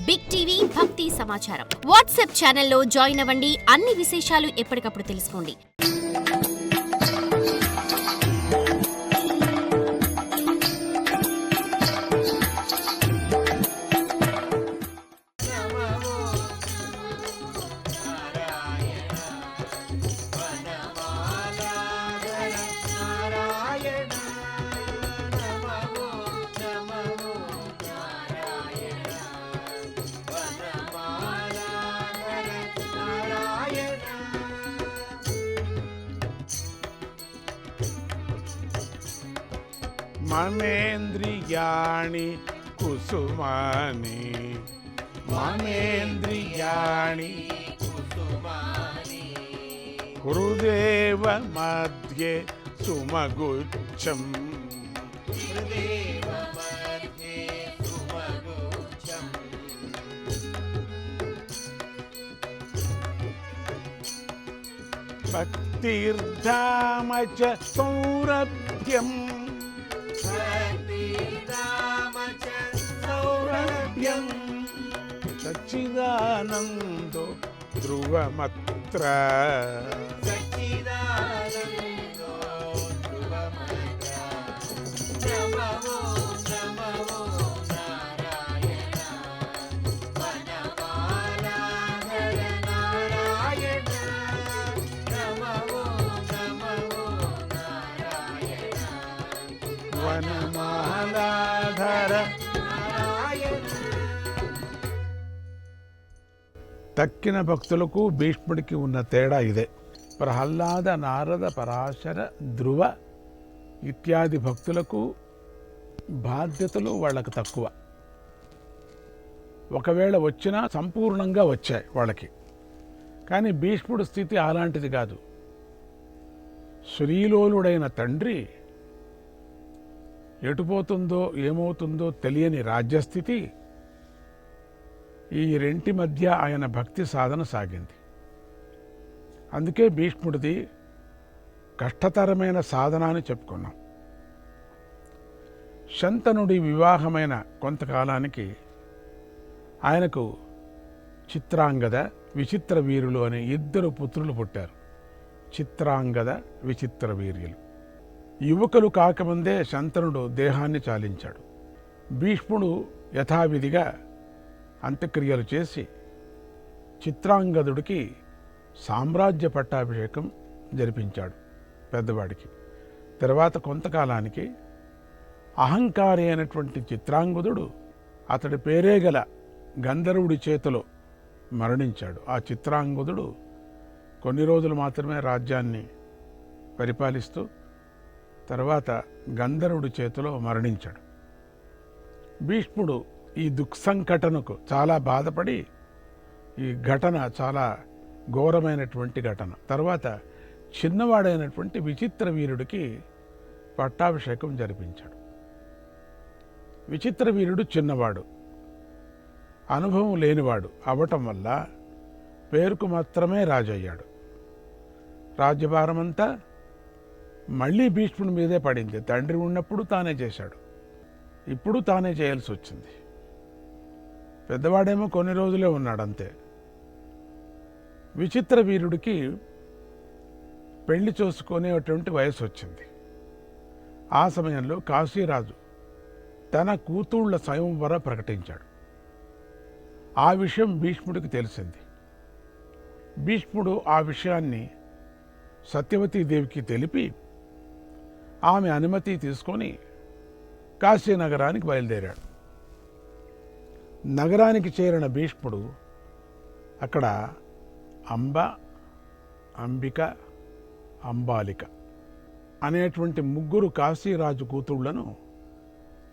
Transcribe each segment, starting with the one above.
Big TV భక్తి సమాచారం WhatsApp ఛానల్లో జాయిన్ అవ్వండి. అన్ని విశేషాలు ఎప్పటికప్పుడు తెలుసుకోండి. మమేంద్రియాణి కుసుమాని మమేంద్రియాణి హృదేవ మధ్యే సుమగుచ్చం భక్తిర్ధామ చ సౌరభ్యం సచ్చిదానందో ధ్రువమత్ర వనమాలాధర. తక్కిన భక్తులకు భీష్ముడికి ఉన్న తేడా ఇదే. ప్రహ్లాద, నారద, పరాశర, ధ్రువ ఇత్యాది భక్తులకు బాధ్యతలు వాళ్ళకు తక్కువ. ఒకవేళ వచ్చినా సంపూర్ణంగా వచ్చాయి వాళ్ళకి. కానీ భీష్ముడి స్థితి అలాంటిది కాదు. శ్రీలోలుడైన తండ్రి ఎటుపోతుందో ఏమవుతుందో తెలియని రాజ్యస్థితి, ఈ రెంటి మధ్య ఆయన భక్తి సాధన సాగింది. అందుకే భీష్ముడిది కష్టతరమైన సాధన అని చెప్పుకున్నాం. శంతనుడి వివాహమైన కొంతకాలానికి ఆయనకు చిత్రాంగద, విచిత్ర వీరులు అనే ఇద్దరు పుత్రులు పుట్టారు. చిత్రాంగద, విచిత్ర వీర్యులు. యువకులు కాకముందే శంతనుడు దేహాన్ని చాలించాడు. భీష్ముడు యథావిధిగా అంత్యక్రియలు చేసి చిత్రాంగదుడికి సామ్రాజ్య పట్టాభిషేకం జరిపించాడు పెద్దవాడికి. తర్వాత కొంతకాలానికి అహంకారి అయినటువంటి చిత్రాంగదుడు అతడి పేరే గల గంధర్వుడి చేతిలో మరణించాడు. ఆ చిత్రాంగదుడు కొన్ని రోజులు మాత్రమే రాజ్యాన్ని పరిపాలిస్తూ తర్వాత గంధర్వుడి చేతిలో మరణించాడు. భీష్ముడు ఈ దుఃసంఘటనకు చాలా బాధపడి, ఈ ఘటన చాలా ఘోరమైనటువంటి ఘటన. తర్వాత చిన్నవాడైనటువంటి విచిత్ర వీరుడికి పట్టాభిషేకం జరిపించాడు. విచిత్ర వీరుడు చిన్నవాడు, అనుభవం లేనివాడు అవటం వల్ల పేరుకు మాత్రమే రాజయ్యాడు. రాజ్యభారమంతా మళ్ళీ భీష్ముడి మీదే పడింది. తండ్రి ఉన్నప్పుడు తానే చేశాడు, ఇప్పుడు తానే చేయాల్సి వచ్చింది. పెద్దవాడేమో కొన్ని రోజులే ఉన్నాడు అంతే. విచిత్ర వీరుడికి పెళ్లి చేసుకునేటువంటి వయసు వచ్చింది. ఆ సమయంలో కాశీరాజు తన కూతుళ్ల స్వయంవర ప్రకటించాడు. ఆ విషయం భీష్ముడికి తెలిసింది. భీష్ముడు ఆ విషయాన్ని సత్యవతీదేవికి తెలిపి ఆమె అనుమతి తీసుకొని కాశీనగరానికి బయలుదేరాడు. నగరానికి చేరిన భీష్ముడు అక్కడ అంబ, అంబిక, అంబాలిక అనేటువంటి ముగ్గురు కాశీరాజు కూతుళ్లను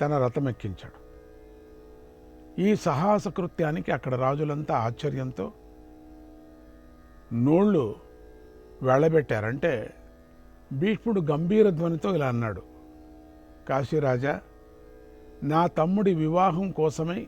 తన రథమెక్కించాడు. ఈ సాహస కృత్యానికి అక్కడ రాజులంతా ఆశ్చర్యంతో నోళ్ళు వెళ్ళబెట్టారంటే భీష్ముడు గంభీర ధ్వనితో ఇలా అన్నాడు, కాశీరాజా, నా తమ్ముడి వివాహం కోసమై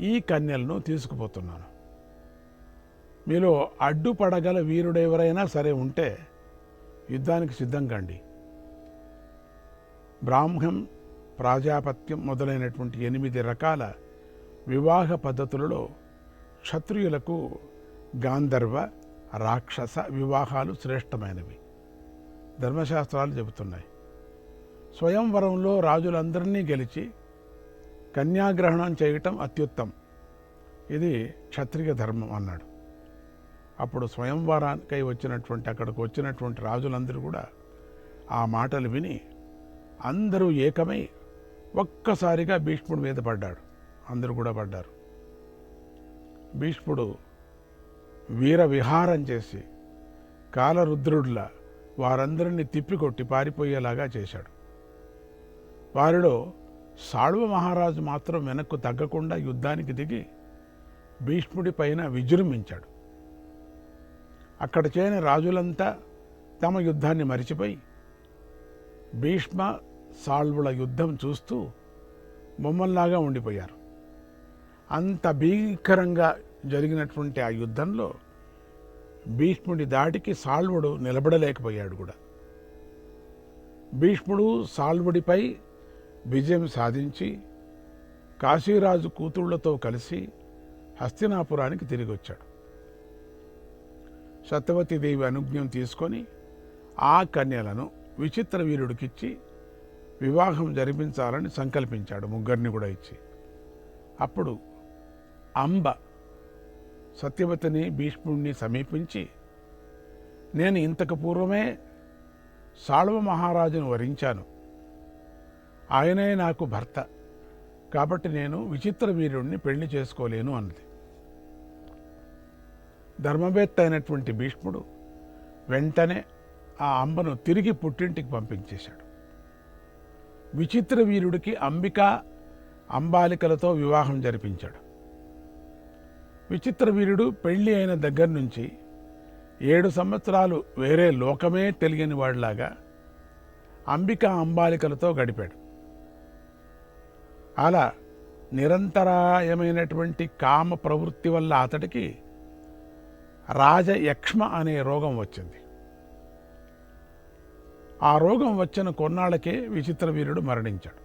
ఈ కన్యలను తీసుకుపోతున్నాను. మీలో అడ్డుపడగల వీరుడెవరైనా సరే ఉంటే యుద్ధానికి సిద్ధం కండి. బ్రాహ్మం, ప్రాజాపత్యం మొదలైనటువంటి 8 రకాల వివాహ పద్ధతులలో క్షత్రియులకు గాంధర్వ రాక్షస వివాహాలు శ్రేష్టమైనవి ధర్మశాస్త్రాలు చెబుతున్నాయి. స్వయంవరంలో రాజులందరినీ గెలిచి కన్యాగ్రహణం చేయటం అత్యుత్తమం. ఇది క్షత్రియ ధర్మం అన్నాడు. అప్పుడు స్వయంవరానికై అక్కడికి వచ్చినటువంటి రాజులందరూ కూడా ఆ మాటలు విని అందరూ ఏకమై ఒక్కసారిగా భీష్ముడి మీద పడ్డాడు. అందరూ కూడా పడ్డారు. భీష్ముడు వీర విహారం చేసి కాలరుద్రుడిలా వారందరినీ తిప్పికొట్టి పారిపోయేలాగా చేశాడు. వారిలో సాళువ మహారాజు మాత్రం వెనక్కు తగ్గకుండా యుద్ధానికి దిగి భీష్ముడి పైన విజృంభించాడు. అక్కడ చేరిన రాజులంతా తమ యుద్ధాన్ని మరిచిపోయి భీష్మ సాల్వుల యుద్ధం చూస్తూ బొమ్మల్లాగా ఉండిపోయారు. అంత భీకరంగా జరిగినటువంటి ఆ యుద్ధంలో భీష్ముడి దాటికి సాల్వుడు నిలబడలేకపోయాడు కూడా. భీష్ముడు సాల్వుడిపై విజయం సాధించి కాశీరాజు కూతుళ్లతో కలిసి హస్తినాపురానికి తిరిగి వచ్చాడు. సత్యవతీదేవి అనుజ్ఞం తీసుకొని ఆ కన్యలను విచిత్ర వీరుడికిచ్చి వివాహం జరిపించాలని సంకల్పించాడు. ముగ్గురిని కూడా ఇచ్చి. అప్పుడు అంబ సత్యవతిని భీష్ముడిని సమీపించి, నేను ఇంతకు పూర్వమే సాళవ మహారాజును వరించాను, ఆయనే నాకు భర్త, కాబట్టి నేను విచిత్ర వీరుడిని పెళ్లి చేసుకోలేను అన్నది. ధర్మవేత్త అయినటువంటి భీష్ముడు వెంటనే ఆ అంబను తిరిగి పుట్టింటికి పంపించేశాడు. విచిత్ర వీరుడికి అంబిక అంబాలికలతో వివాహం జరిపించాడు. విచిత్ర వీరుడు పెళ్లి అయిన దగ్గర నుంచి 7 సంవత్సరాలు వేరే లోకమే తెలియని వాడిలాగా అంబిక అంబాలికలతో గడిపాడు. అలా నిరంతరాయమైనటువంటి కామ ప్రవృత్తి వల్ల అతడికి రాజయక్ష్మ అనే రోగం వచ్చింది. ఆ రోగం వచ్చిన కొన్నాళ్ళకే విచిత్ర వీరుడు మరణించాడు.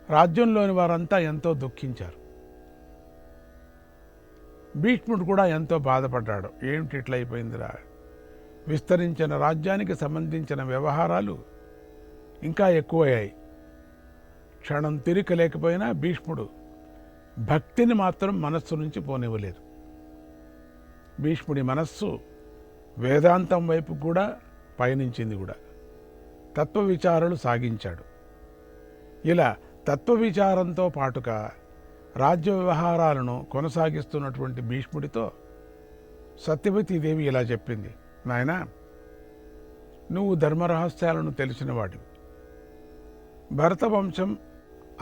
రాజ్యంలోని వారంతా ఎంతో దుఃఖించారు. భీష్ముడు కూడా ఎంతో బాధపడ్డాడు. ఏమిటి ఇట్లా అయిపోయిందిరా, విస్తరించిన రాజ్యానికి సంబంధించిన వ్యవహారాలు ఇంకా ఎక్కువయ్యాయి. క్షణం తిరిక లేకపోయినా భీష్ముడు భక్తిని మాత్రం మనస్సు నుంచి పోనివ్వలేదు. భీష్ముడి మనస్సు వేదాంతం వైపు కూడా పయనించింది కూడా. తత్వ విచారాలు సాగించాడు. ఇలా తత్వ విచారంతో పాటుగా రాజ్య వ్యవహారాలను కొనసాగిస్తున్నటువంటి భీష్ముడితో సత్యవతీదేవి ఇలా చెప్పింది, నాయనా, నువ్వు ధర్మరహస్యాలను తెలిసినవాడివి. భరత వంశం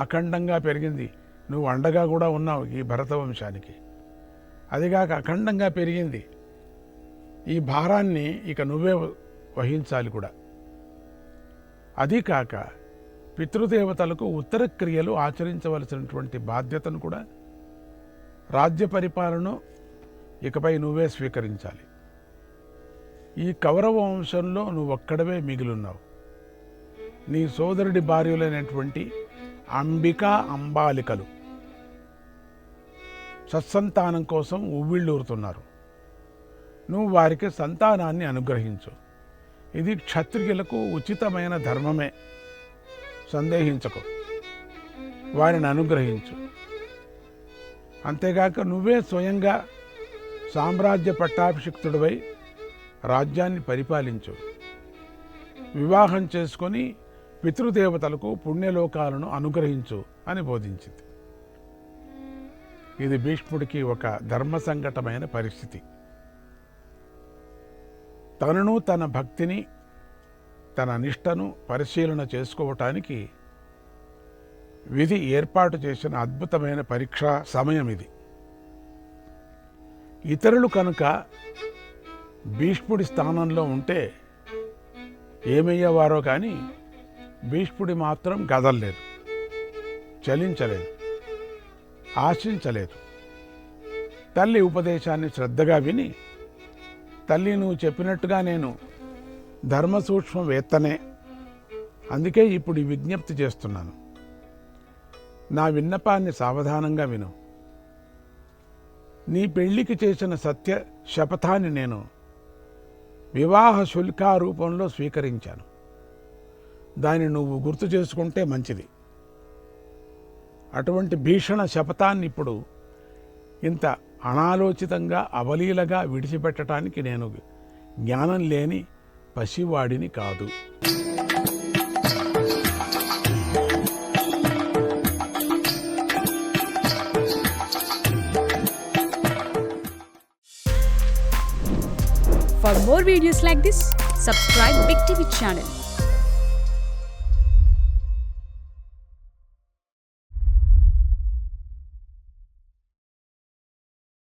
అఖండంగా పెరిగింది. నువ్వు అండగా కూడా ఉన్నావు ఈ భరత వంశానికి. అదిగాక అఖండంగా పెరిగింది. ఈ భారాన్ని ఇక నువ్వే వహించాలి కూడా. అది కాక పితృదేవతలకు ఉత్తర క్రియలు ఆచరించవలసినటువంటి బాధ్యతను కూడా, రాజ్య పరిపాలన ఇకపై నువ్వే స్వీకరించాలి. ఈ కౌరవ వంశంలో నువ్వొక్కడవే మిగిలిన్నావు. నీ సోదరుడి భార్యలైనటువంటి అంబిక అంబాలికలు సత్సంతానం కోసం ఉవ్విళ్ళూరుతున్నారు. నువ్వు వారికి సంతానాన్ని అనుగ్రహించు. ఇది క్షత్రియులకు ఉచితమైన ధర్మమే, సందేహించకు. వారిని అనుగ్రహించు. అంతేగాక నువ్వే స్వయంగా సామ్రాజ్య పట్టాభిషిక్తుడివై రాజ్యాన్ని పరిపాలించు. వివాహం చేసుకొని పితృదేవతలకు పుణ్యలోకాలను అనుగ్రహించు అని బోధించింది. ఇది భీష్ముడికి ఒక ధర్మసంకటమైన పరిస్థితి. తనను, తన భక్తిని, తన నిష్టను పరిశీలన చేసుకోవటానికి విధి ఏర్పాటు చేసిన అద్భుతమైన పరీక్షా సమయం ఇది. ఇతరులు కనుక భీష్ముడి స్థానంలో ఉంటే ఏమయ్యేవారో కానీ భీష్ముడి మాత్రం కదలలేదు, చలించలేదు, ఆశించలేదు. తల్లి ఉపదేశాన్ని శ్రద్ధగా విని, తల్లి నువ్వు చెప్పినట్టుగా నేను ధర్మ సూక్ష్మవేత్తనే, అందుకే ఇప్పుడు ఈ విజ్ఞప్తి చేస్తున్నాను. నా విన్నపాన్ని సావధానంగా విను. నీ పెళ్లికి చేసిన సత్య శపథాన్ని నేను వివాహ శుల్క రూపంలో స్వీకరించాను. దాన్ని నువ్వు గుర్తు చేసుకుంటే మంచిది. అటువంటి భీషణ శపథాన్ని ఇప్పుడు ఇంత అనాలోచితంగా అవలీలగా విడిచిపెట్టడానికి నేను జ్ఞానం లేని పసివాడిని కాదు. For more videos like this, subscribe Big TV channel.